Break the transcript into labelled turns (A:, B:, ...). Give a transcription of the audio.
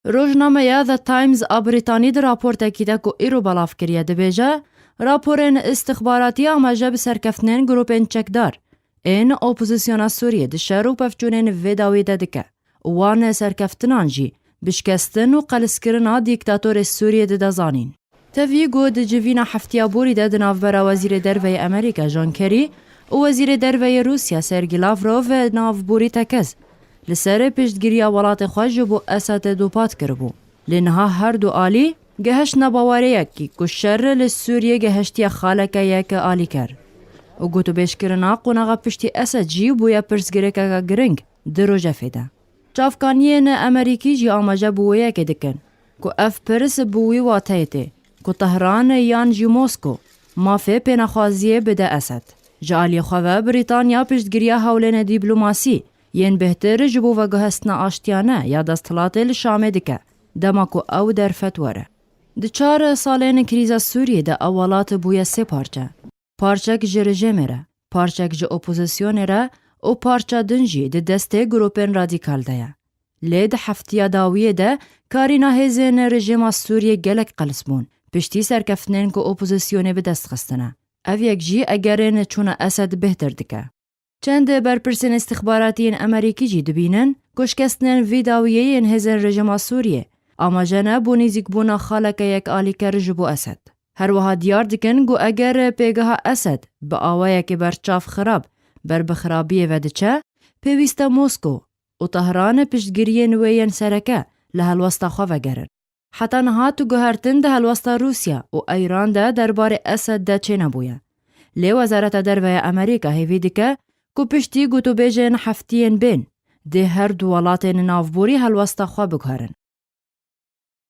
A: روزنامه The Times بریتانی در راپورتکی ده که ایرو بلاف کریه دبیجه راپورن استخباراتی آماجه بسرکفتنین گروپین چکدار این اپوزیسیون سوریه ده شروع پفچونین ویداوی ده دکه وان سرکفتنان جی بشکستن و قلسکرنا دیکتاتور سوریه ده دزانین. تفی گود جوینا هفتیابوری ده نافبرا وزیر دروی امریکا جان کری و وزیر دروی روسیا سرگی لاوروف نافبوری تکز لسر پشتگیری ولات خواه بو اسد دوپات کربو. لنها هر دو آلی گهش نباواره یکی کشر لسوریه گهشتی خالکه یک آلی کر. و گوتو بیشکرنا قوناغا پشتی اسد جی بویا پرسگیره که گرنگ درو جفیده. چافکانیین امریکی جی آماجه بویا که دکن که اف پرس بوی واتایته که طهران یان جی موسکو مافه پینخوازیه بده اسد. جالی خواه بریتانیا پشتگیری حولین دیپلوماسی ین بهتر جبو و گهستنا آشتیانه یا دستلاته لشامه دکه دماکو او در فتوره. ده 4 سالین کریزا سوریه ده اولات بویا 3 پارچه. پارچه که رژیمه، پارچه که اپوزیسیونه را و پارچه دنجی ده دسته گروپین رادیکال ده. لید هفتیا داویه ده کارینا هزین رژیم سوریه گلک قلسبون پشتی سرکفتنین که اپوزیسیونه به دست خستنه. او یک جی اگرین چون اسد بهتر دکه. چند برپرسین استخباراتین امریکی جی دبینن کشکستنین ویداویه این هزین رژیم سوریه اما جنه بونیزیک بونا خالکه یک آلی که رجبو اسد. هر وها دیار دکن گو اگر پیگاه اسد با آوائه که برچاف خراب بر بخرابیه و دچه پیویست موسکو و طهران پشتگیری نوین سرکه لحلوستا خواه گرن. حتی نهاتو گوهرتن ده حلوستا روسیا و ایران ده دربار اسد ده چه نبویه. لی وزارت دروی امریکا هیوی دکه کو پشتی گوتو بیجن هفتین بین ده هر دو ولاتین نافبوری حلوستا خواه بگهرن.